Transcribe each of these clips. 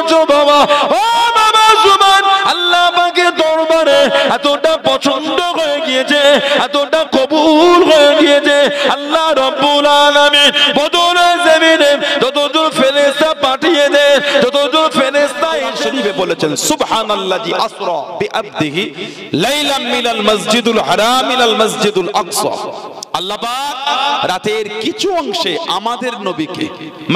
বলছো বাবা, ও বাবা সুবহান আল্লাহ পাকের দরবারে এতটা পছন্দ হয়ে গিয়েছে, এতটা কবুল হয়ে গিয়েছে, আল্লাহ রাব্বুল আলামিন বদরের জমিনে যতজন ফেরেশতা পাঠিয়ে দেন, যতজন ফেরেশতা এই শরীফে বলেছেন সুবহানাল্লাযী আসরা বিআবদিহি লাইলাম মিনাল মসজিদুল হারাম ইলাল মসজিদুল আকসা। আল্লাহ পাক রাতের কিছু অংশে আমাদের নবীকে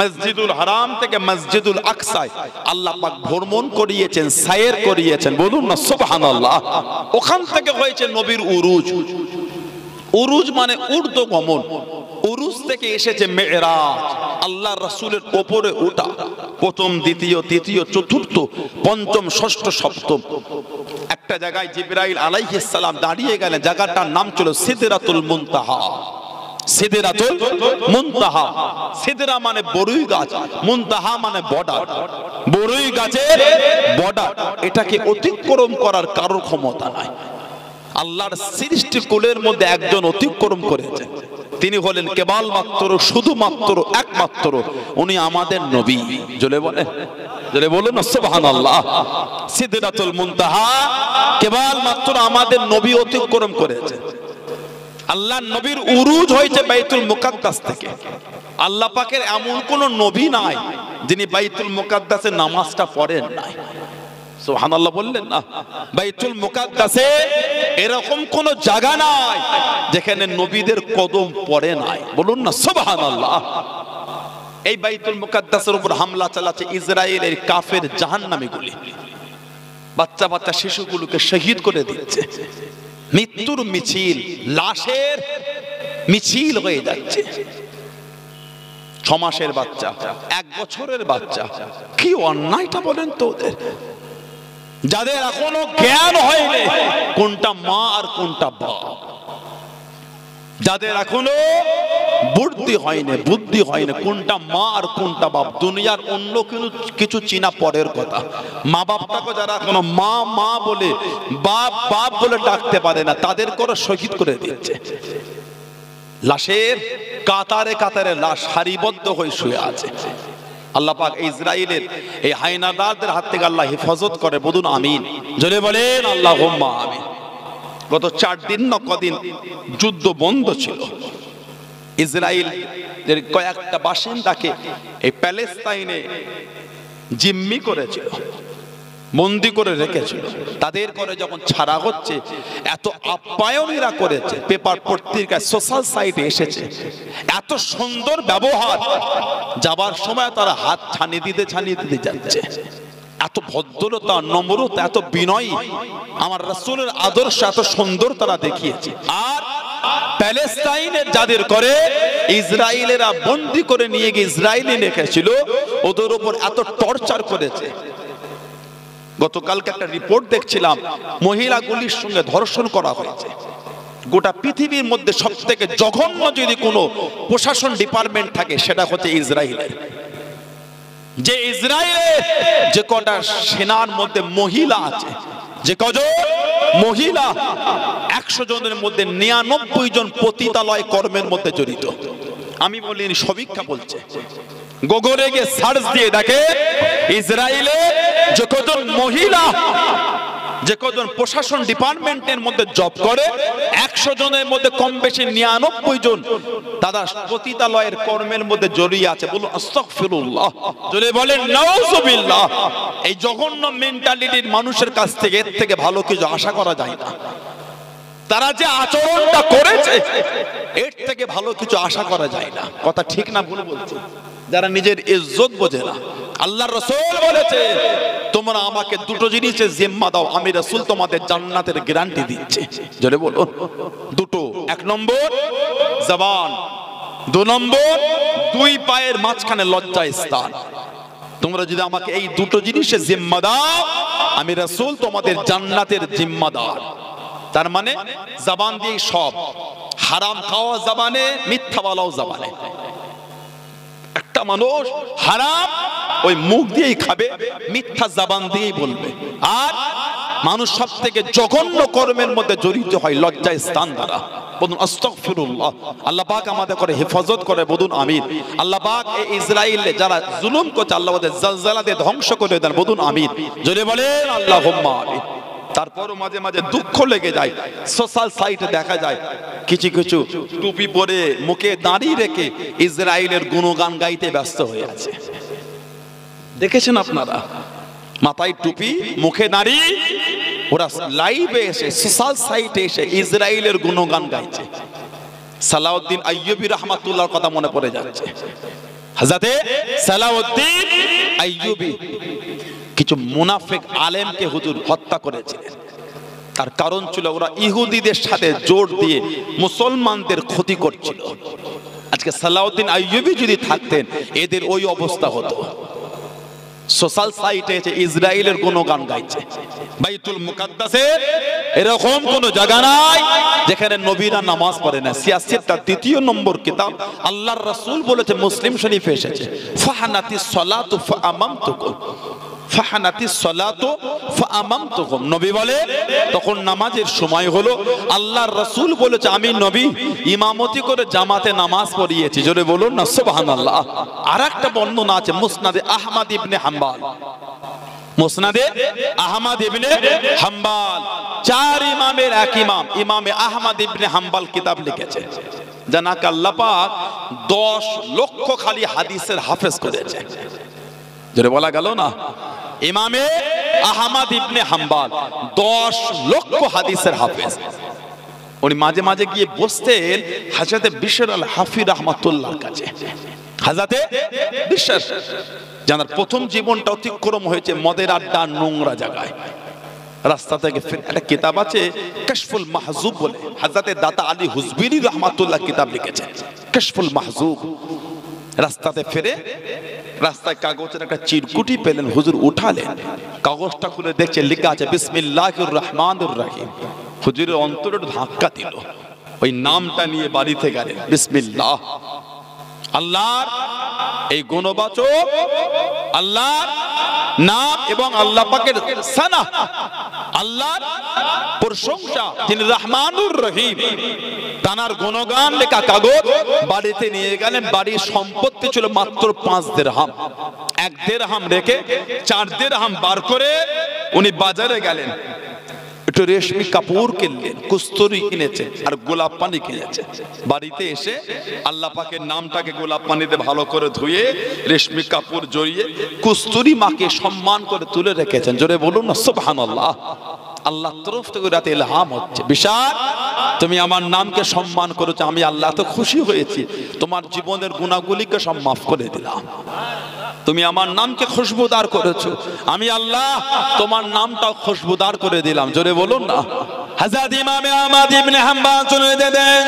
মসজিদুল হারাম থেকে মসজিদুল আকসায় আল্লাহ পাক ভ্রমণ করিয়েছেন, সায়ের করিয়েছেন, বলুন না সুবহানাল্লাহ। ওখান থেকে হয়েছে নবীর উরুজ। উরুজ মানে ঊর্ধ্বগমন, উরুজ থেকে এসেছে মেরাজ, আল্লাহ রাসূলের উপরে ওঠা। প্রথম, দ্বিতীয়, তৃতীয়, চতুর্থ, পঞ্চম, ষষ্ঠ, সপ্তম। একটা জায়গায় জিবরাইল আলাইহিস সালাম দাঁড়িয়ে গেলেন, জায়গাটার নাম ছিল সিদরাতুল মুনতাহা। সিদরাতুল মুনতাহা, সিদরা মানে বড়ই গাছ, মুনতাহা মানে বর্ডার। বড়ই গাছের বর্ডার, এটাকে অতিক্রম করার কারোর ক্ষমতা নাই। আল্লাহর সৃষ্টি কুলের মধ্যে একজন অতিক্রম করেছেন, তিনি হলেন কেবলমাত্র, শুধুমাত্র, একমাত্র উনি আমাদের নবী। জোরে বলেন, জোরে বলুন না সুবহানাল্লাহ। সিদরাতুল মুনতাহা কেবলমাত্র আমাদের নবী অতিক্রম করেছে। আল্লাহর নবীর উরুজ হয়েছে বাইতুল মুকাদ্দাস থেকে। আল্লাহ পাকের এমন কোন নবী নাই যিনি বাইতুল মুকাদ্দাসে নামাজটা পড়েন নাই। সুবহানাল্লাহ বললেন না? বাইতুল মুকাদ্দাসে এরকম কোন জায়গা নাই যেখানে নবীদের কদম পড়ে নাই, বলুন না সুবহানাল্লাহ। এই বাইতুল মুকাদ্দাসের উপর হামলা চালাচ্ছে ইসরায়েলের কাফের জাহান্নামীগুলি, বাচ্চা বাচ্চা শিশুগুলোকে শহীদ করে দিচ্ছে। মৃত্যুর মিছিল, লাশের মিছিল হয়ে যাচ্ছে। 6 মাসের বাচ্চা, 1 বছরের বাচ্চা, কি অন্যায়টা বলেন তো ওদের, যাদের এখনো জ্ঞান হয়নি কোনটা মা আর কোনটা বাপ, যাদের এখনো বুদ্ধি হয়নি, বুদ্ধি হয়নি কোনটা মা আর কোনটা বাপ। দুনিয়ার অন্য কিছু চিনা পরের কথা। মা বাপটাকে যারা এখনো মা মা বলে, বাপ বাপ বলে ডাকতে পারে না, তাদের করে শহীদ করে দিচ্ছে। লাশের কাতারে কাতারে লাশ সারিবদ্ধ হয়ে শুয়ে আছে। আল্লাহ পাক ইসরায়েলের এই হায়নাদারদের হাত থেকে আল্লাহ হেফাজত করে, বলুন আমিন। জোরে বলেন আল্লাহুম্মা আমিন। গত 4 দিন না কদিন যুদ্ধ বন্ধ ছিল। ইসরায়েলের কয়েকটা বাসিন্দাকে এই প্যালেস্তাইনে জিম্মি করেছিল, বন্দি করে রেখেছিল। তাদের করে যখন ছাড়া হচ্ছে, এত আপ্যায়নীরা করেছে, পেপার পত্রিকায়, সোশ্যাল সাইটে এসেছে, এত সুন্দর ব্যবহার। যাবার সময় তারা হাত ছানিয়ে দিতে যাচ্ছে। এত ভদ্রতা, নম্রতা, এত বিনয়ী, আমার রাসূলের আদর্শ এত সুন্দর তারা দেখিয়েছে। আর প্যালেস্তাইনের যাদের করে ইসরায়েলেরা বন্দি করে নিয়ে গিয়ে ইসরায়েলে রেখেছিল, ওদের উপর এত টর্চার করেছে। গতকালকে একটা রিপোর্ট দেখছিলাম, মহিলাগুলির সঙ্গে ধর্ষণ করা হয়েছে। গোটা পৃথিবীর মধ্যে সবথেকে জঘন্য যদি কোনো প্রশাসন ডিপার্টমেন্ট থাকে সেটা হচ্ছে ইসরায়েলের। যে ইসরায়েলের যে কটা সেনার মধ্যে মহিলা আছে, যে কজন মহিলা, 100 জনের মধ্যে 99 জন পতিতালয় কর্মের মধ্যে জড়িত। আমি বলিনি, সমীক্ষা বলছে। গুগলে গিয়ে সার্চ দিয়ে দেখে ইসরায়েলে যে কজন মহিলা, যে কজন প্রশাসন ডিপার্টমেন্টের মধ্যে জব করে, 100 জনের মধ্যে কম বেশি 99 জন তারা পতিতালয়ের কর্মের মধ্যে জড়িয়ে আছে। বলুন আস্তাগফিরুল্লাহ, জোরে বলেন নাউযুবিল্লাহ। এই জঘন্য মেন্টালিটির মানুষের কাছ থেকে এর থেকে ভালো কিছু আশা করা যায় না। তারা যে আচরণটা করেছে, এর থেকে ভালো কিছু আশা করা যায় না। কথা ঠিক না ভুল বলছি? যারা নিজের ইজ্জত বোঝে না। আল্লাহর রাসূল বলেছে, তোমরা আমাকে 2টো জিনিসের জিম্মা দাও, আমি রাসূল তোমাদের জান্নাতের গ্যারান্টি দিচ্ছি। জোরে বলুন, 2টো। 1 নম্বর জবান, 2 নম্বর 2 পায়ের মাঝখানে লজ্জা স্থান। তোমরা যদি আমাকে এই 2টো জিনিসের জিম্মা দাও, আমি রাসূল তোমাদের জান্নাতের জিম্মাদার। তার মানে জবান দিয়ে সব, হারাম খাওয়া জবানে, মিথ্যা বলাও জবানে। একটা মানুষ হারাম ওই মুখ দিয়েই খাবে, মিথ্যা জবান দিয়েই বলবে। আর মানুষ সব থেকে জঘন্য কর্মের মধ্যে জড়িত হয় লজ্জা স্থান দ্বারা। বলুন আস্তাগফিরুল্লাহ। আল্লাহ পাক আমাদের করে হেফাজত করে, বলুন আমিন। আল্লাহ পাক এই ইসরায়েলে যারা জুলুম করছে আল্লাহ ওদের জালজালা দিয়ে ধ্বংস করে দেন, বলুন আমিন। জোরে বলেন আল্লাহুম্মা আমিন। তারপরও মাঝে মাঝে দুঃখ লেগে যায়, সোশ্যাল সাইটে দেখা যায় কিছু কিছু টুপি পরে মুখে দাড়ি রেখে ইসরায়েলের গুণগান গাইতে ব্যস্ত হয়ে আছে। দেখেছেন আপনারা? মাথায় টুপি, মুখে দাড়ি, ওরা লাইভে এসে সোশ্যাল সাইটে এসে ইসরায়েলের গুণগান গাইছে। সালাউদ্দিন আইয়ুবী রাহমাতুল্লাহর কথা মনে পড়ে যাচ্ছে। হযরতে সালাউদ্দিন আইয়ুবী কিছু মুনাফিক আলেমকে হুজুর হত্যা করেছিলেন। তার কারণ ছিল ওরা ইহুদিদের সাথে জোট দিয়ে মুসলমানদের ক্ষতি করছিল। আজকে সালাউদ্দিন আইয়ুবী যদি থাকতেন এদের ওই অবস্থা হতো। সোশ্যাল সাইটে ইসরায়েলের গুণগান গাইছে। বাইতুল মুকাদ্দাসে এরকম কোন জায়গা নাই যেখানে নবীরা নামাজ পড়ে না। সিয়াসিয়াতের ২য় নম্বর কিতাব আল্লাহর রাসূল বলেছে, মুসলিম শরীফে এসেছে, ফাহানাতিস সালাতু ফাআমামতুকুম, ফাহানাতিস সালাতু ফাআমামতুকুম। নবী বলে তখন নামাজের সময় হলো, আল্লাহর রাসূল বলেছে আমি নবী ইমামতি করে জামাতে নামাজ পড়িয়েছি। জোরে বলুন না সুবহানাল্লাহ। আরেকটা বর্ণনা আছে মুসনাদে আহমদ ইবনে হাম্বল, মুসনাদে আহমদ ইবনে হাম্বল, 4 ইমামের এক ইমাম ইমামে আহমদ ইবনে হাম্বল কিতাব লিখেছে, জানাকে আল্লাহ পাক 10 লক্ষ খালি হাদিসের হাফেজ করেছে। জোরে বলা গেল না? ইমামে আহমদ ইবনে হাম্বল 10 লক্ষ হাদিসের হাফেজ। উনি মাঝে মাঝে গিয়ে বসতেন হযরতে বিশর আল হাফি রাহমাতুল্লাহর কাছে। হযরতে বিশর যার প্রথম জীবনটা অতিক্রম হয়েছে মদের আড্ডা, নোংরা জায়গায়, রাস্তা থেকে একটা কিতাব আছে কাশফুল মাহজুব বলে, হযরতে দাতা আলী হুজবিরি রাহমাতুল্লাহ কিতাব লিখেছেন কাশফুল মাহজুব। রাস্তাতে ফিরে রাস্তায় কাগজের একটা চিরকুটি পেলেন, হুজুর উঠালেন, কাগজটা খুলে দেখছে লেখা আছে বিসমিল্লাহির রহমানির রহিম। হুজুরের অন্তরে ধাক্কা দিল, ওই নামটা নিয়ে বাড়িতে গেলেন, বিসমিল্লাহ। আল্লাহর এই গুণবাচক আল্লাহর নাম এবং আল্লাহ পাকের সানা, আল্লাহর প্রশংসা, যিনি রহমানুর রহিম, তানার গুণগান লেখা কাগজ বাড়িতে নিয়ে গেলেন। বাড়ির সম্পত্তি ছিল মাত্র 5 দিরহাম। 1 দিরহাম রেখে 4 দিরহাম বার করে উনি বাজারে গেলেন, একটু রেশমি কাপড় কিনলেন, কস্তুরি কিনেছে আর গোলাপ পানি কিনেছে। বাড়িতে এসে আল্লাহ পাকের নামটাকে গোলাপ পানিতে ভালো করে ধুয়ে রেশমি কাপড় জড়িয়ে কস্তুরি মাকে সম্মান করে তুলে রেখেছেন। জোরে বলুন না সুবহানাল্লাহ। আল্লাহর তরফ থেকে রাতে ইলহাম হচ্ছে, বিশাল তুমি আমার নামকে সম্মান করেছো, আমি আল্লাহ তো খুশি হয়েছি, তোমার জীবনের গুনাহগুলিকে সব মাফ করে দিলাম। তুমি আমার নামকে খুশবুদার করেছো, আমি আল্লাহ তোমার নামটাও খুশবুদার করে দিলাম। জোরে বলুন না। হযরত ইমাম আহমদ ইবনে হাম্বল চলে যেতেন,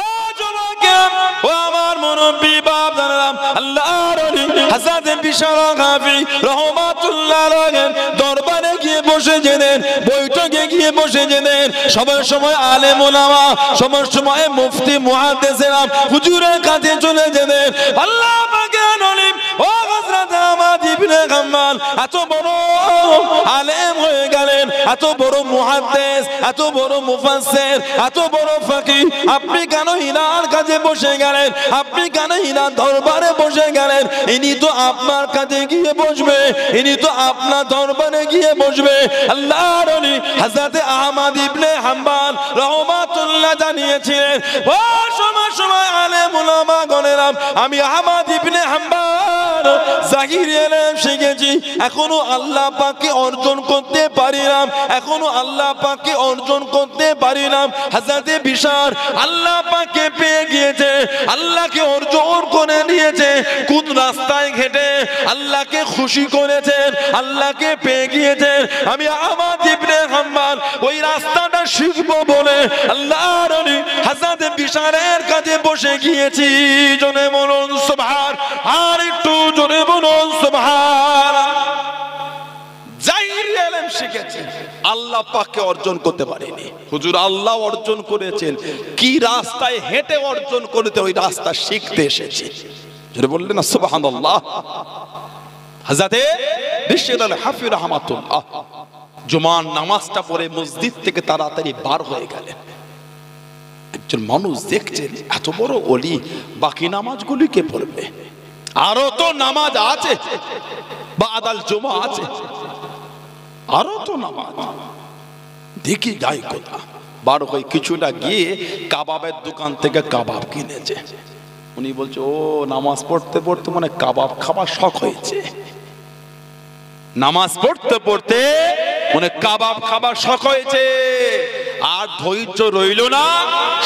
ও জনগণ, ও আমার মুরব্বি বাপ জানালাম আল্লাহর ওলি হযরত বিশর গাফি রাহমাতুল্লাহ আলাইহি দরবারে গিয়ে বসে যেতেন, বৈঠকে গিয়ে বসে যেতেন। সবার সময় আলেম ওলামা, সবার সময় মুফতি মুহাদ্দিসেরা হুজুরের কাছে চলে যেতেন। আল্লাহ পাকের ওলি ও হযরত আহমদ ইবনে হাম্বল এত বড় আলেম হয়ে গেলেন, এত বড় মুহাদ্দিস, এত বড় মুফাসসির, এত বড় ফাকিহ, আপনি কেন ইনার কাছে বসে গেলেন? আপনি কেন ইনার দরবারে বসে গেলেন? ইনি তো আপনার কাছে গিয়ে বসবে, ইনি তো আপনার দরবারে গিয়ে বসবে। আল্লাহর ওলি হযরত আহমদ ইবনে হাম্বল রাহমাতুল্লাহ জানিয়েছিলেন, ও সময় সময় আলেম উলামা গণেরাম, আমি আহমদ ইবনে হাম্বল জাহির ইলম শিখেছি, এখনো আল্লাহ পাককে অর্জন করতে পারিলাম, এখনো আল্লাহ পাককে অর্জন করতে পারিলাম। হযরত বিশর আল্লাহ পাককে পেয়ে গিয়েছে, আল্লাহকে অর্জন করে নিয়েছে, কোন রাস্তায় হেঁটে আল্লাহকে খুশি করেছেন, আল্লাহকে পেয়ে গিয়েছেন। আমি আহমদ ইবনে হাম্বল ওই রাস্তাটা শিখবো বলে আল্লাহর ওলি হযরত বিশরের কাছে বসে গিয়েছি। জোরে বলুন সুবহান, আর একটু জোরে বলুন সুবহান। জাহির ইলম শিখেছে, আল্লাহ পাককে অর্জন করতে পারেনি। হুজুর আল্লাহ অর্জন করেছেন, কি রাস্তায় হেঁটে অর্জন করতে, ওই রাস্তা শিখতে এসেছি। জোরে বললেন না সুবহানাল্লাহ। হযরতে বিশর আল হাফি রাহমাতুল্লাহ জুমার নামাজটা পড়ে মসজিদ থেকে তাড়াতাড়ি বার হয়ে গেলেন। একজন মানুষ দেখছেন এত বড় ওলি, বাকি নামাজগুলি কে পড়বে? আরো তো নামাজ আছে, বাদাল জুমা আছে, আরো তো নামাজ, দেখি যাই কোথা। বার হয়ে কিছুটা গিয়ে কাবাবের দোকান থেকে কাবাব কিনেছে। উনি বলছে, ও নামাজ পড়তে পড়তে মানে কাবাব খাবার শখ হয়েছে। নামাজ পড়তে পড়তে মানে কাবাব খাবার শখ হয়েছে, আর ধৈর্য রইল না,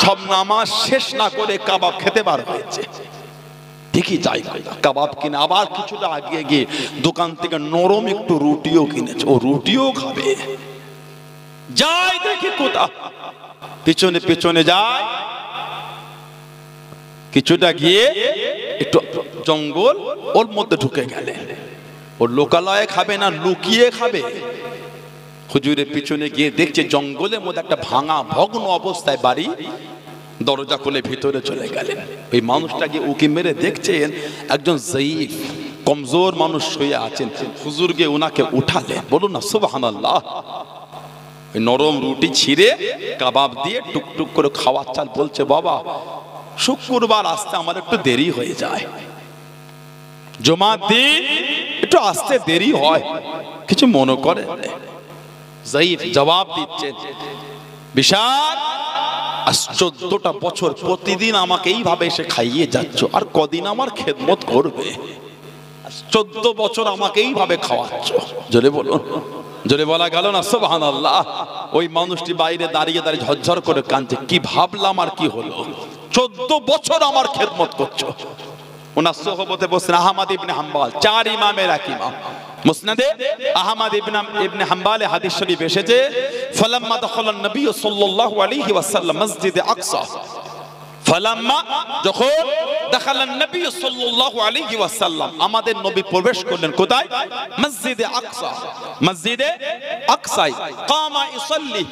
সব নামাজ শেষ না করে কাবাব খেতে বার হয়েছে। দেখি যাই কাবাব কিনে আবার কিছুটা আগে গিয়ে দোকান থেকে নরম একটু রুটিও কিনেছে, ও রুটিও খাবে। যাই দেখি কোথা, পিছনে পিছনে যায়, কিছুটা গিয়ে একটু জঙ্গল, ওর মধ্যে ঢুকে গেলে। ও লোকালয়ে খাবে না, লুকিয়ে খাবে। হুজুরের পিছনে গিয়ে দেখছে জঙ্গলের মধ্যে একটা ভাঙা ভগ্ন অবস্থায় বাড়ি, দরজা খুলে ভিতরে চলে গেলেন। ওই মানুষটাকে উকি মেরে দেখছেন একজন জয়ীফ কমজোর মানুষ শুয়ে আছেন। হুজুর গিয়ে ওনাকে উঠালেন, বলুন না সুবহানাল্লাহ। ওই নরম রুটি ছিঁড়ে কাবাব দিয়ে টুকটুক করে খাওয়ার চাল, বলছে, বাবা শুক্রবার আসতে আমার একটু দেরি হয়ে যায়, জুমার দিন একটু আসতে দেরি হয়, কিছু মনে করে? জয়ীফ জবাব দিচ্ছেন, বিশাল 14টা বছর প্রতিদিন আমাকে এইভাবে এসে খাইয়ে যাচ্ছ, আর কদিন আমার খেদমত করবে? 14 বছর আমাকে এইভাবে খাওয়াচ্ছ। জোরে বলুন, জোরে বলা গেল না সুবহানাল্লাহ। ওই মানুষটি বাইরে দাঁড়িয়ে দাঁড়িয়ে ঝরঝর করে কাঁদছে, কি ভাবলাম আর কি হলো, 14 বছর আমার খেদমত করছো। ওনার সোহবতে বসেন আহমদ ইবনে হাম্বল, 4 ইমামের এক ইমাম। মুসনাদে আহমদ ইবনে হাম্বলে হাদিস শরীফ এসেছে, ফালাম্মা দাখালান নবী সাল্লাল্লাহু আলাইহি ওয়াসাল্লাম মসজিদে আকসা, ফালাম্মা যখন দাখালান নবী সাল্লাল্লাহু আলাইহি ওয়াসাল্লাম, আমাদের নবী প্রবেশ করলেন কোথায়? মসজিদে আকসা। মসজিদে আকসায় কামা ইসাল্লি,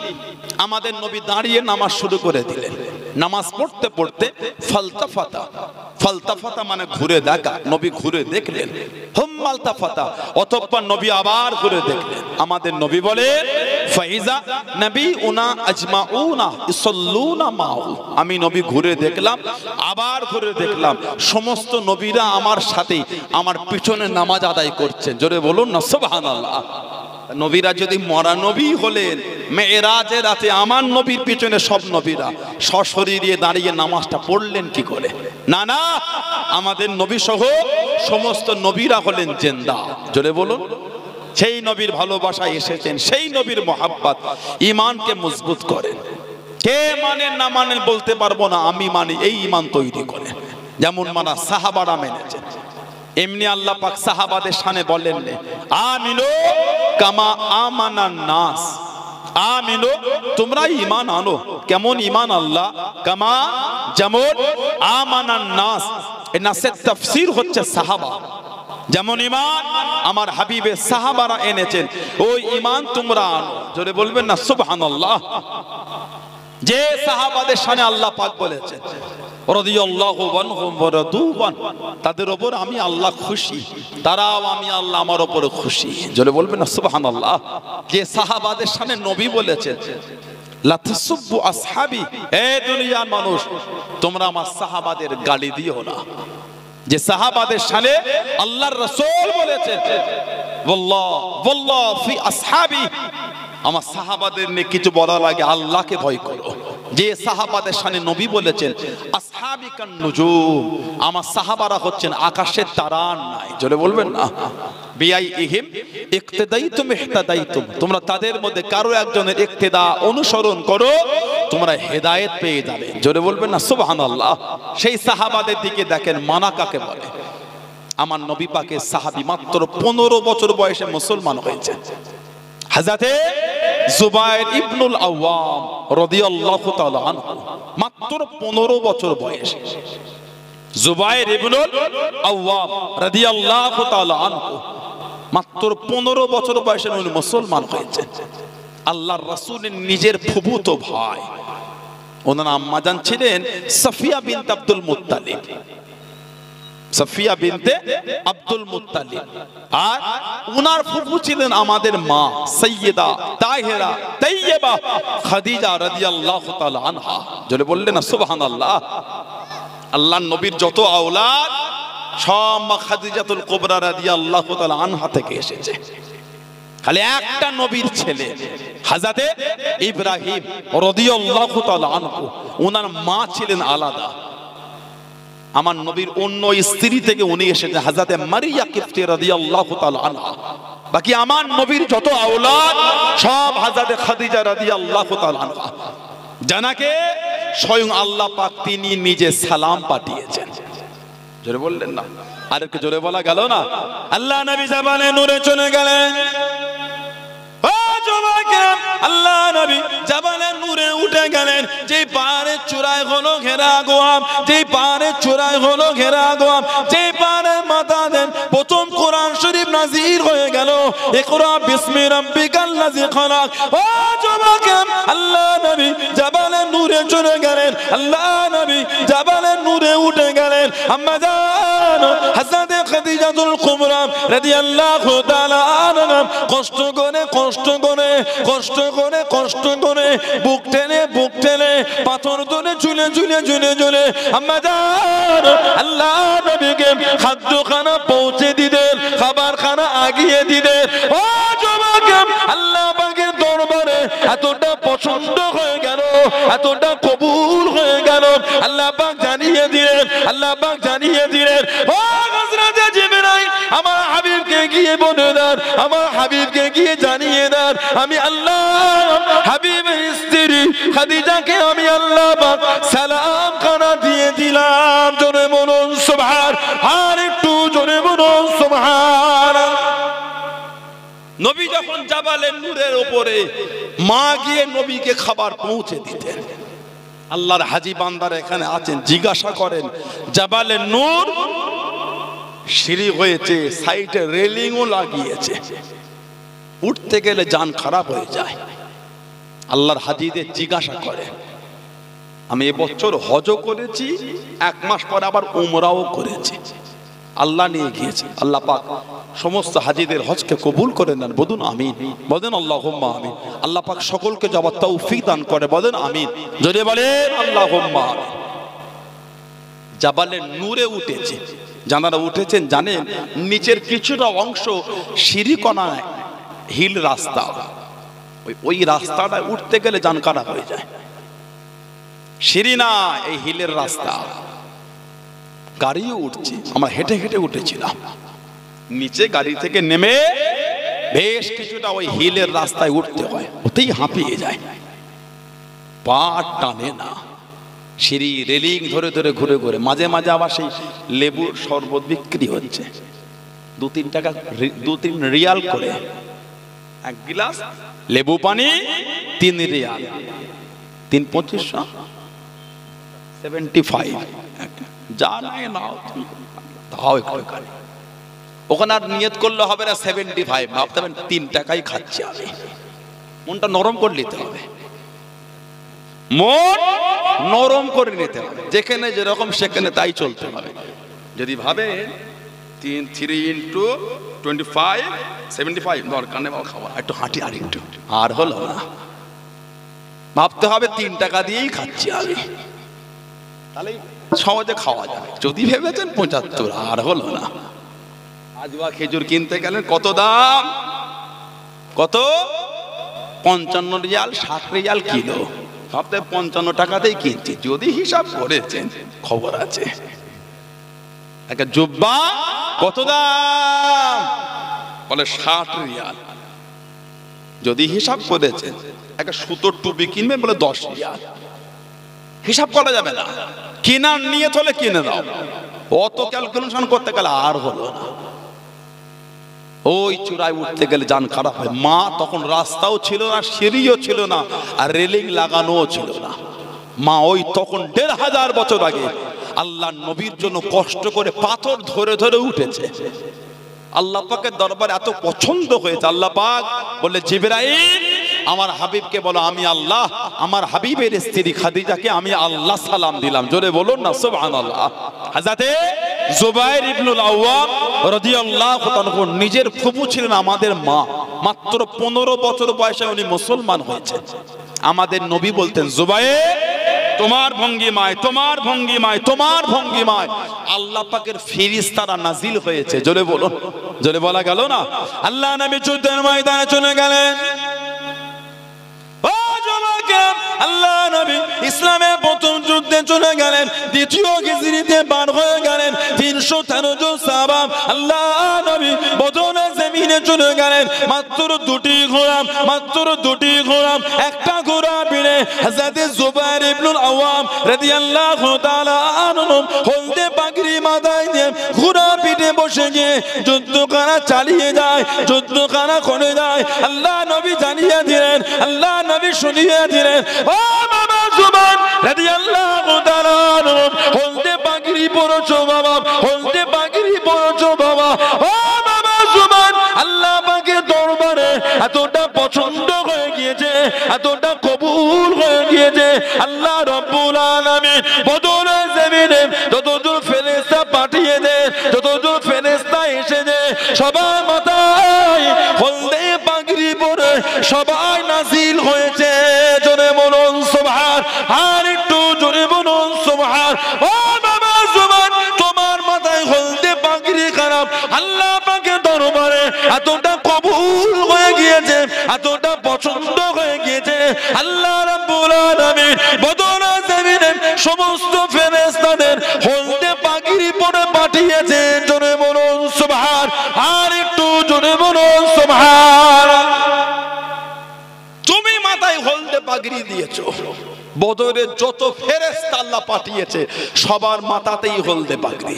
আমাদের নবী দাঁড়িয়ে নামাজ শুরু করে দিলেন। নামাজ পড়তে পড়তে ফালতাফাতা, ফালতাফাতা মানে ঘুরে দেখা, নবী ঘুরে দেখলেন। হুম্মালতাফাতা, অতঃপর নবী আবার ঘুরে দেখলেন। আমাদের নবী বলেন, ফাইজা নবিউনা আজমাউনা ইসাল্লুনা মাউ, আমি নবী ঘুরে দেখলাম, আবার ঘুরে দেখলাম, সমস্ত নবীরা আমার সাথে আমার পিছনে নামাজ আদায় করছেন। জোরে বলুন না সুবহানাল্লাহ। নবীরা যদি মরা নবী হলেন, মেরাজের রাতে আমার নবীর পিছনে সব নবীরা সশরীরে দাঁড়িয়ে নামাজটা পড়লেন কি করে? না না, আমাদের নবী সহ সমস্ত নবীরা হলেন জিন্দা। জোরে বলুন, সেই নবীর ভালোবাসায় এসেছেন, সেই নবীর মোহাব্বত ঈমানকে মজবুত করেন। কে মানেন না মানেন বলতে পারবো না, আমি মানি, এই ঈমান তৈরি করেন। যেমন মানা সাহাবারা মেনেছেন, এমনি আল্লাহ পাক সাহাবাদের শানে বলেন, আমিনু কামা আমানান নাস, আমিনু তোমরা ঈমান আনো। কেমন ঈমান? আল্লাহ কামা, যেমন আমানান নাস, এই নাসের তাফসীর হচ্ছে সাহাবা। যেমন ঈমান আমার হাবিবে সাহাবারা এনেছেন, ওই ঈমান তোমরা আনো। জোরে বলবেন না সুবহানাল্লাহ। যে সাহাবাদের শানে আল্লাহ পাক বলেছেন, রাদিয়াল্লাহু আনহুম ওয়া রাদু আন, তাদের উপর আমি আল্লাহ খুশি, তারাও আমি আল্লাহ আমার উপর খুশি। জোরে বলবেন না সুবহানাল্লাহ। যে সাহাবাদের শানে নবী বলেছেন, লা তাসুব্বু আসহাবি, হে দুনিয়ার মানুষ তোমরা আমার সাহাবাদের গালি দিও না। যে সাহাবাদের শানে আল্লাহর রাসূল বলেছেন, ওয়াল্লাহ ফি আসহাবি, আমার সাহাবাদের নিয়ে কিছু বলা লাগে আল্লাহকে ভয় করো। যে সাহাবাদের শানে নবী বলেছেন, আসহাবি কান নুজুম, আমার সাহাবারা হচ্ছেন আকাশের তারার নাই। জোরে বলবেন না। বিআইহিম ইক্তিদাইতুম ইহতাদাইতুম, তোমরা তাদের মধ্যে কারো একজনের ইক্তিদা অনুসরণ করো, তোমরা হেদায়েত পেয়ে যাবে। জোরে বলবেন না সুবহানাল্লাহ। সেই সাহাবাদের দিকে দেখেন, মানা কাকে বলে? আমার নবী পাকের সাহাবী মাত্র 15 বছর বয়সে মুসলমান হয়েছে। হযরতে জুবাইর ইবনুল আওয়াম রাদিয়াল্লাহু তাআলা আনহু, মাত্র 15 বছর বয়স। জুবাইর ইবনুল আওয়াম রাদিয়াল্লাহু তাআলা আনহু মাত্র 15 বছর বয়সে উনি মুসলমান হয়েছে। আল্লাহর রাসূলের নিজের ফুফুতো ভাই, ওনার আম্মা জান ছিলেন সাফিয়া বিনত আব্দুল মুত্তালিব। সাফিয়া বিনতে আব্দুল মুত্তালিব। আর উনার ফুফু ছিলেন আমাদের মা সাইয়্যিদা তাহেরা তাইয়্যিবা খাদিজা রাদিয়াল্লাহু তাআলা আনহা। জোরে বললেন না সুবহানাল্লাহ। আল্লাহর নবীর যত আওলাদ সব মা খাদিজাতুল কুবরা রাদিয়াল্লাহু তাআলা আনহা থেকে এসেছে। খালি একটা নবীর ছেলে হযরতে ইব্রাহিম রাদিয়াল্লাহু তাআলা আনহু, ওনার মা ছিলেন আলাদা। আমার নবীর অন্য স্ত্রী থেকে উনি এসেছেন হযরতে মারিয়া কিফতি রাদিয়াল্লাহু তাআলা আনহা। বাকি আমার নবীর যত আওলাদ সব হযরতে খাদিজা রাদিয়াল্লাহু তাআলা আনহা, জানাকে স্বয়ং আল্লাহ পাক তিনি নিজে সালাম পাঠিয়েছেন। জোরে বললেন না, আর একটু জোরে বলা গেল না। আল্লাহ নবী জাবালে নূরে চলে গেলেন। আল্লাহ নবী জাবালে নূরে উঠে গেলেন। যে পাহাড়ের চূড়ায় হলো ঘেরা গোয়াম, যে পাহাড়ের চূড়ায় হলো ঘেরা গোয়াম, যে পাহাড়ের মাথা দেন প্রথম কোরআন শরীফ নাজির হয়ে গেল। ইকরা বিসমি রাব্বিকাল্লাযী খালাক। ও যুবকেরা, আল্লাহ নবী জাবালে নূরে চলে গেলেন। আল্লাহ নবী জাবালে নূরে উঠে গেলেন। আম্মা জান হযরতে খাদিজাতুল কুবরা রাদিয়াল্লাহু তাআলা আনহা কষ্ট করে বুক টেনে পাথর ধরে ঝুলে আম্মা জান আল্লাহ নবীকে খাদ্যখানা পৌঁছে দিলেন, খাবার খানা আগিয়ে দিলেন। ও যুবকেরা, আল্লাহ পাকের দরবারে এতটা পছন্দ হয়ে গেল, এতটা কবুল হয়ে গেল। আল্লাহ পাক জানিয়ে দিলেন ও হযরতে জিবরাইল, আমার হাবিবকে গিয়ে বলে দেন, আমার হাবিবকে গিয়ে জানিয়ে দেন, আমি আল্লাহ হাবিবের স্ত্রী খাদিজাকে আমি আল্লাহ পাক সালাম খানা দিয়ে দিলাম। জোরে বলুন সুবহান, আর একটু জোরে বলুন সুবহান। নবী যখন জাবালে নূরের উপরে, মা গিয়ে নবীকে খাবার পৌঁছে দিতেন। আল্লাহর হাজী বান্দারা এখানে আছেন, জিজ্ঞাসা করেন জাবালে নূর সিঁড়ি হয়েছে, সাইডে রেলিংও লাগিয়েছে, উঠতে গেলে জান খারাপ হয়ে যায়। আল্লাহর হাজীদের জিজ্ঞাসা করে, আমি এবছর হজও করেছি, 1 মাস পরে আবার উমরাও করেছি। আল্লাহ নিয়ে গিয়েছে। আল্লাহ পাক সমস্ত হাজীদের হজকে কবুল করে নেন। বলুন আমিন, বলেন আল্লাহুম্মা আমিন। আল্লাহ পাক সকলকে যাওয়ার তৌফিক দান করে, বলেন আমিন। যদি বলেন আল্লাহুম্মা আমিন। জাবালে নূরে উঠেছে, যারা উঠেছেন জানেন নিচের কিছুটা অংশ সিঁড়িকণায় হিল রাস্তা, ওই রাস্তাটা উঠতে গেলে জান খারাপ হয়ে যায়। সিঁড়ি না, এই হিলের রাস্তা। গাড়িও উঠছে, আমরা হেঁটে হেঁটে উঠেছিলাম। নিচে গাড়ি থেকে নেমে বেশ কিছুটা ওই হিলের রাস্তায় উঠতে হয়, ওতেই হাঁপিয়ে যায়, পা টানে না। সিঁড়ি রেলিং ধরে ধরে ঘুরে ঘুরে, মাঝে মাঝে আবার সেই লেবুর শরবত বিক্রি হচ্ছে, 2-3 টাকা 2-3 রিয়াল করে 1 গ্লাস লেবু পানি, 3 রিয়াল, 3-25 75 যা লাগে নাও তাও একটু। ওখানে আর নিয়ত করলে হবে না 75, ভাবতে হবে 3 টাকাই খাচ্ছি আমি। মনটা নরম করে নিতে হবে, মন নরম করে নিতে হবে, যেখানে যেরকম সেখানে তাই চলতে হবে। যদি ভাবে 3 ইন্টু 25 75 দরকার নেই খাওয়া, একটু হাঁটি আর একটু, আর হলো না। ভাবতে হবে 3 টাকা দিয়েই খাচ্ছি আমি, তাহলে সহজে খাওয়া যাবে। যদি ভেবেছেন 75, আর হলো না। আজওয়া খেজুর কিনতে গেলেন, কত দাম? কত? 55 রিয়াল, 60 রিয়াল কিলো। ভাবতে 55 টাকাতেই কিনছি, যদি হিসাব করেছেন খবর আছে। একটা জুব্বা কত দাম? বলে 60 রিয়াল। যদি হিসাব করেছেন একটা সুতোর টুপি কিনবে, বলে 10 রিয়াল। হিসাব করা যাবে না, কেনার নিয়ত হলে কিনে দাও, অত ক্যালকুলেশন করতে গেলে আর হলো না। ওই চূড়ায় উঠতে গেলে জান খারাপ হয়। মা তখন রাস্তাও ছিল না, সিঁড়িও ছিল না, আর রেলিং লাগানোও ছিল না। মা ওই তখন 1500 বছর আগে আল্লাহ নবীর জন্য কষ্ট করে পাথর ধরে ধরে উঠেছে। আল্লাহ পাকের দরবারে এত পছন্দ হয়েছে, আল্লাহ পাক বলে জিবরাইল আমার হাবিবকে বলো আমি আল্লাহ আমার হাবিবের স্ত্রী খাদিজাকে আমি আল্লাহ সালাম দিলাম। জোরে বলুন না সুবহানাল্লাহ। হযরতে জুবাইর ইবনুল আওয়াম রাদিয়াল্লাহু তাআলা নিজের ফুফু ছিলেন আমাদের মা, মাত্র 15 বছর বয়সে উনি মুসলমান হয়েছে। আমাদের নবী বলতেন, জুবাইর তোমার ভঙ্গিমায়, তোমার ভঙ্গিমায়, তোমার ভঙ্গিমায় আল্লাহ পাকের ফেরেশতারা নাজিল হয়েছে। জোরে বলুন, জোরে বলা গেল না? আল্লাহ নবী যুদ্ধের ময়দানে চলে গেলেন। আল্লাহ নবী ইসলামের প্রথম যুদ্ধে চলে গেলেন, দ্বিতীয় হিজরিতে পার হয়ে গেলেন। 313 জন সাহাবা আল্লাহ নবী বদরের জমিনে চলে গেলেন। মাত্র দুটি ঘোড়া, মাত্র দুটি ঘোড়া, একটা ঘোড়া পিড়ে হযরত জুবাইর ইবনুল আওয়াম রাদিয়াল্লাহু তাআলা আনহু হলদে পাগড়ি মাথায় দিয়ে ঘোড়া পিঠে বসে গিয়ে যুদ্ধখানা চালিয়ে যায়, যুদ্ধখানা করে যায়। আল্লাহ নবী জানিয়ে দিলেন, আল্লাহ নবী শুনিয়ে দিলেন, ও বাবা জুবাইর রাদিয়াল্লাহু তাআলা আনহু হলদে পাগড়ি পরেছো বাবা, হলদে পাগড়ি পরেছো বাবা। ও বাবা জুবাইর আল্লাহ পাকের দরবারে এতটা পছন্দ হয়ে গিয়েছে, এতটা কবুল হয়ে গিয়েছে, আল্লাহ রাব্বুল আলামিন বদরের জমিনে যতজন ফেরেশতা পাঠিয়ে দেন, যতজন ফেরেশতা এসেছে সবার মাথায় হলদে পাগড়ি পরে সবাই নাজিল হয়েছে। জোরে বলুন সুবহান, আর একটু জোরে বলুন সুবহান। ও বাবা জুবাইর তোমার মাথায় হলদে পাগড়ি খারাপ আল্লাহ পাকের দরবারে এতটা কবুল হয়ে গিয়েছে, এতটা পছন্দ হয়ে গিয়েছে, আল্লাহ রাব্বুল আলামিন বদরের জমিনে সমস্ত ফেরেশতাদের হলদে পাগড়ি পরে পাঠিয়েছে। জোরে বলুন সুবহান, আর একটু জোরে বলুন সুবহান। তুমি মাথায় হলদে পাগড়ি দিয়েছো, বদরের যত ফেরেশতা আল্লাহ পাঠিয়েছে সবার মাথাতেই হলদে পাগড়ি।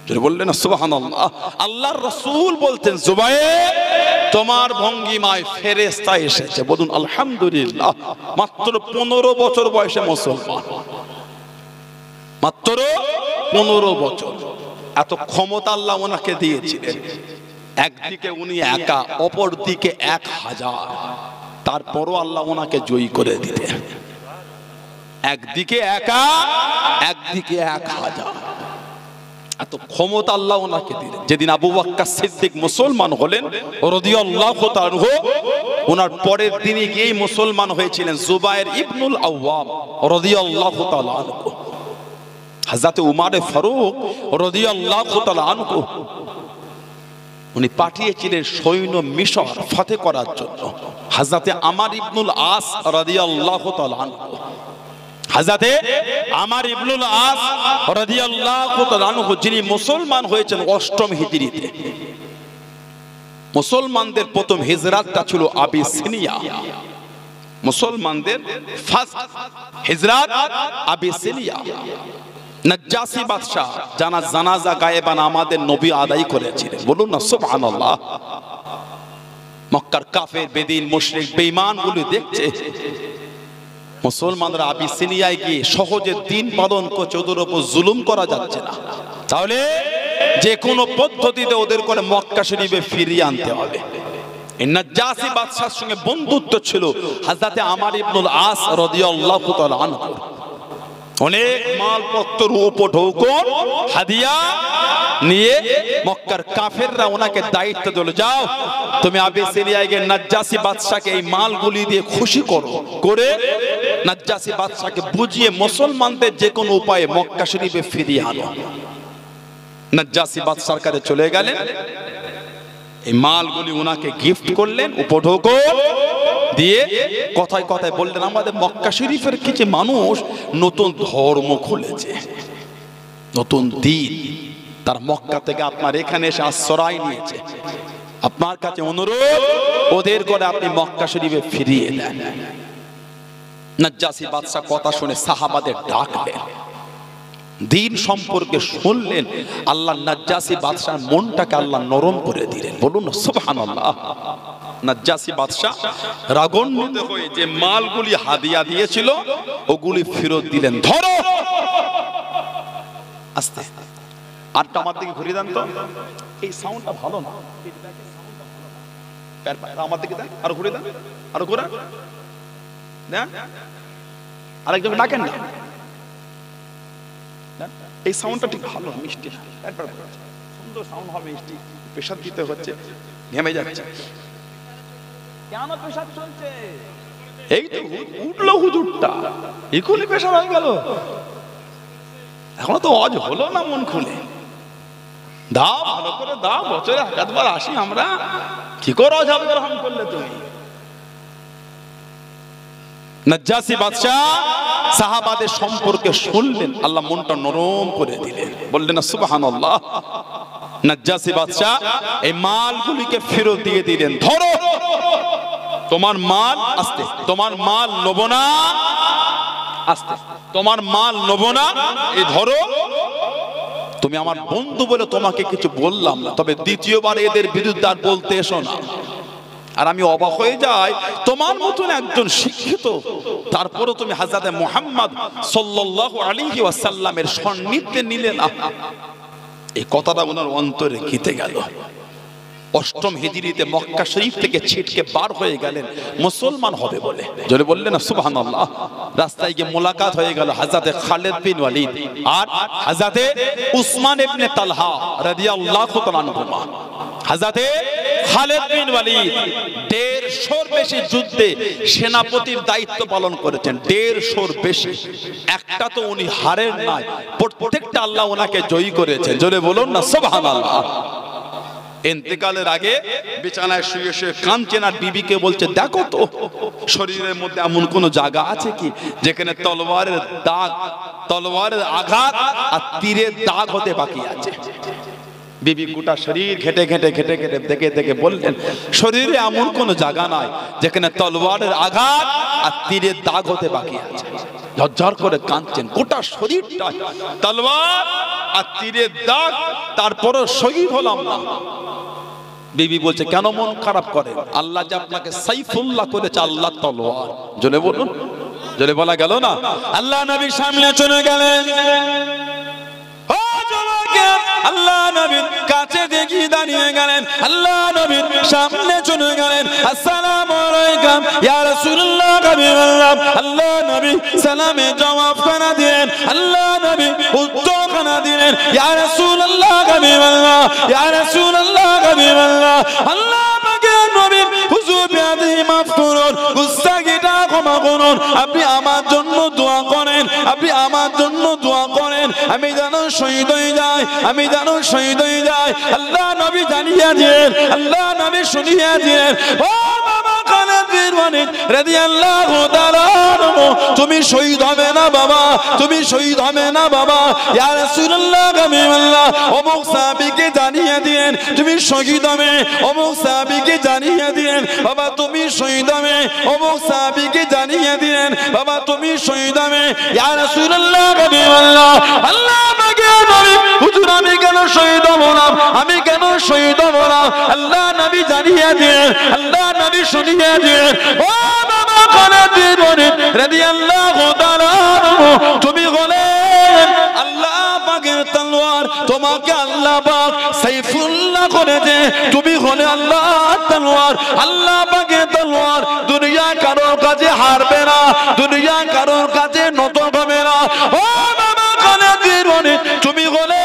যদি বললেন সুবহানাল্লাহ। আল্লাহর রাসূল বলতেন, জুবাইর তোমার ভঙ্গিমায় ফেরেশতা এসেছে। বলুন আলহামদুলিল্লাহ। মাত্র 15 বছর বয়সে মুসলমান, মাত্র 15 বছর। এত ক্ষমতা আল্লাহ ওনাকে দিয়েছিলেন। একদিকে উনি একা, অপর দিকে 1000, তারপরও আল্লাহ ওনাকে জয়ী করে দিতেন। একদিকে একা, একদিকে 1000, এত ক্ষমতা আল্লাহ ওনাকে দিলেন। যেদিন আবু বকর সিদ্দিক মুসলমান হলেন রাদিয়াল্লাহু তাআলা আনহু, ওনার পরের দিনই গিয়ে মুসলমান হয়েছিলেন জুবাইর ইবনুল আওয়াম রাদিয়াল্লাহু তাআলা আনহু। হযরত উমর ফারুক রাদিয়াল্লাহু তাআলা আনহু উনি পাঠিয়েছিলেন সৈন্য মিশর ফতেহ করার জন্য। হযরত আমর ইবনুল আস রাদিয়াল্লাহু তাআলা আনহু, হযরত আমর ইবনুল আস রাদিয়াল্লাহু তাআলা আনহু যিনি মুসলমান হয়েছেন 8ম হিজরিতে। মুসলমানদের প্রথম হিজরাতটা ছিল আবিসিনিয়া। মুসলমানদের ফার্স্ট হিজরাত আবিসিনিয়া। নজ্জাসী বাদশা জানাজা গায়েবান আমাদের নবী আদায় করেছিলেন। বলুন না সুবহানাল্লাহ। মক্কার কাফের, বেদিন, মুশরিক, বেঈমানগুলো দেখছে মুসলমানরা আবিসিনিয়ায় গিয়ে সহজে দিন পালন করছে, ওদের উপর জুলুম করা যাচ্ছে না, তাহলে যে কোনো পদ্ধতিতে ওদের করে মক্কা শরীফে ফিরিয়ে আনতে হবে। এই নজ্জাসী বাদশার সঙ্গে বন্ধুত্ব ছিল হযরত আমর ইবনুল আস রাদিয়াল্লাহু তাআলা আনহু। অনেক মালপত্র উপঢৌকন হাদিয়া নিয়ে মক্কার কাফেররা ওনাকে দায়িত্ব দিল, যাও তুমি আবিসিনিয়ায় গিয়ে নজ্জাসী বাদশাকে এই মালগুলি দিয়ে খুশি করো, করে নজ্জাসী বাদশাকে বুঝিয়ে মুসলমানদের যে কোনো উপায়ে মক্কা শরীফে ফিরিয়ে আনো। নজ্জাসী বাদশার কাছে চলে গেলেন, এই মালগুলি ওনাকে গিফট করলেন, উপঢৌকন দিয়ে কথায় কথায় বললেন, আমাদের মক্কা শরীফের কিছু মানুষ নতুন ধর্ম খুলেছে, নতুন দিন, তার মক্কা থেকে আপনার এখানে এসে আশ্রয় নিয়েছে, আপনার কাছে অনুরোধ ওদের করে আপনি মক্কা শরীফে ফিরিয়ে দেন। নজ্জাসী বাদশা কথা শুনে সাহাবাদের ডাকলেন, দিন সম্পর্কে শুনলেন। আল্লাহ নজ্জাসী বাদশার মনটাকে আল্লাহ নরম করে দিলেন। বলুন সুবহানাল্লাহ। নজ্জাসী বাদশা রাগান্বিত হয়ে যে মালগুলি হাদিয়া দিয়েছিল ওগুলি ফেরত দিলেন। ধরো, আস্তে আরটা আমার দিকে ঘুরিয়ে দেন তো, এই সাউন্ডটা ভালো না, আমার দিকে দেন, আরো ঘুরিয়ে দেন, আরো ঘুরা দেন, আরেকজন ডাকেন না। এই সাউন্ডটা ঠিক ভালো মিষ্টি, একবার সুন্দর সাউন্ড হবে মিষ্টি। প্রেসার দিতে হচ্ছে, ঘেমে যাচ্ছে। কেন প্রেসার চলছে? এই তো উঠলো হুজুরটা, এখনই প্রেসার হয়ে গেল। এখনো তো অজ হলো না মন খুলে। দাও ভালো করে দাও, বছরে একবার আসি আমরা, কি করে অজ হবে এরকম করলে তুমি? নাজ্জাসী বাদশাহ সাহাবাদের সম্পর্কে শুনলেন, আল্লাহ মনটা নরম করে দিলেন, বললেন না সুবহানাল্লাহ। নাজ্জাসী বাদশাহ এই মালগুলিকে ফেরত দিয়ে দিলেন। ধরো তোমার মাল, আস্তে, তোমার মাল নেব না, আস্তে, তোমার মাল নেব না, এই ধরো। তুমি আমার বন্ধু বলে তোমাকে কিছু বললাম না, তবে দ্বিতীয়বার এদের বিরুদ্ধে আর বলতে এসো না। আর আমি অবাক হয়ে যাই, তোমার মতন একজন শিক্ষিত, তারপরও তুমি হযরত মুহাম্মদ সাল্লাল্লাহু আলাইহি ওয়াসাল্লামের সান্নিধ্যে নিলে না। এই কথাটা ওনার অন্তরে গেঁথে গেল। অষ্টম হিজরিতে মক্কা শরীফ থেকে ছিটকে বার হয়ে গেলেন মুসলমান হবে বলে। জোরে বললেন না সুবহানাল্লাহ। রাস্তায় গিয়ে মোলাকাত হয়ে গেল হযরত খালিদ বিন ওয়ালিদ আর হযরত উসমান ইবনে তালহা রাদিয়াল্লাহু তাআলা আনহুমা। হযরত খালিদ বিন ওয়ালিদ 150 বেশি যুদ্ধে সেনাপতির দায়িত্ব পালন করেছেন, 150 বেশি। একটা তো উনি হারেন নাই, প্রত্যেকটা আল্লাহ ওনাকে জয়ী করেছেন। জোরে বলুন না সুবহানাল্লাহ। ইন্তেকালের আগে বিছানায় শুয়ে শুয়ে কাঁদছেন আর বিবিকে বলছে, দেখো তো শরীরের মধ্যে এমন কোন জায়গা আছে কি যেখানে তলোয়ারের দাগ, তলোয়ারের আঘাত আর তীরের দাগ হতে বাকি আছে। বিবি গোটা শরীর ঘেটে ঘেটে ঘেটে ঘেটে দেখে দেখে বললেন, শরীরে এমন কোন জায়গা নাই যেখানে তলোয়ারের আঘাত আর তীরের দাগ হতে বাকি আছে। ঝরঝর করে কাঁদছেন, গোটা শরীরটা তলোয়ার আর তীরের দাগ, তারপরও শহীদ হলাম না। বিবি বলছে, কেন মন খারাপ করে? আল্লাহ যে আপনাকে সাইফুল্লাহ করেছে, আল্লাহ তলোয়ার। জোরে বলুন, জোরে বলা গেল না? আল্লাহ নবী সামনে চলে গেলেন, আল্লাহ নবীর কাছে দেখি দাঁড়িয়ে গেলেন, আল্লাহ নবীর সামনে চলে গেলেন। আসসালামু আলাইকুম ইয়া রাসূলুল্লাহ, আল্লাহ নবী সালামে জবাব খানা দিলেন, আল্লাহ নবী উত্তর খানা দিলেন, ইয়া রাসূলুল্লাহ হাবিবাল্লাহ, ইয়া রাসূলুল্লাহ হাবিবাল্লাহ। আল্লাহ পাকের নবী হুজুর বিয়াদি মাফ করুন, গুস্তাখিটা ক্ষমা করুন, আপনি আমার জন্য দোয়া করেন, আপনি আমার জন্য দোয়া করেন, আমি যেন শহীদ হয়ে যাই, আমি যেন শহীদ হয়ে যাই। আল্লাহ নবী জানিয়ে দিলেন, আল্লাহ নবী শুনিয়ে দিলেন, ও বাবা খালিদ বিন ওয়ালিদ রাদিয়াল্লাহু তাআলা আনহু, তুমি শহীদ হবে না বাবা, তুমি শহীদ হবে না বাবা। ইয়া রাসূলুল্লাহ হাবিবাল্লাহ, অমুক সাহাবীকে জানিয়ে দিলেন তুমি শহীদ হবে, অমুক সাহাবীকে জানিয়ে দিলেন বাবা তুমি শহীদ হবে, অমুক সাহাবীকে জানিয়ে দিলেন বাবা তুমি শহীদ হবে। ইয়া রাসূলুল্লাহ হাবিবাল্লাহ, আল্লাহ পাকের নবী, হুজুর আমি কেন শহীদ হব না, আমি কেন শহীদ হব না? আল্লাহ নবী জানিয়ে দিলেন, আল্লাহ নবী শুনিয়ে দিলেন, ও বাবা খালিদ বিন ওয়ালিদ রাদিয়াল্লাহু তাআলা আনহু, তুমি হলেন আল্লাহ পাকের তলোয়ার, তোমাকে আল্লাহ পাক সাইফুল্লাহ করেছে, তুমি হলে আল্লাহ তলোয়ার, আল্লাহ পাকের তলোয়ার। দুনিয়া কারোর কাছে হারবে না, দুনিয়া কারোর কাছে নত হবে না। ও বাবা খালিদ বিন ওয়ালিদ, তুমি হলে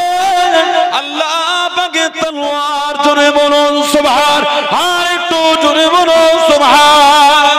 আল্লাহ পাকের তলোয়ার। জোরে বলুন সুবহান, আর একটু জোরে বলুন সুবহান।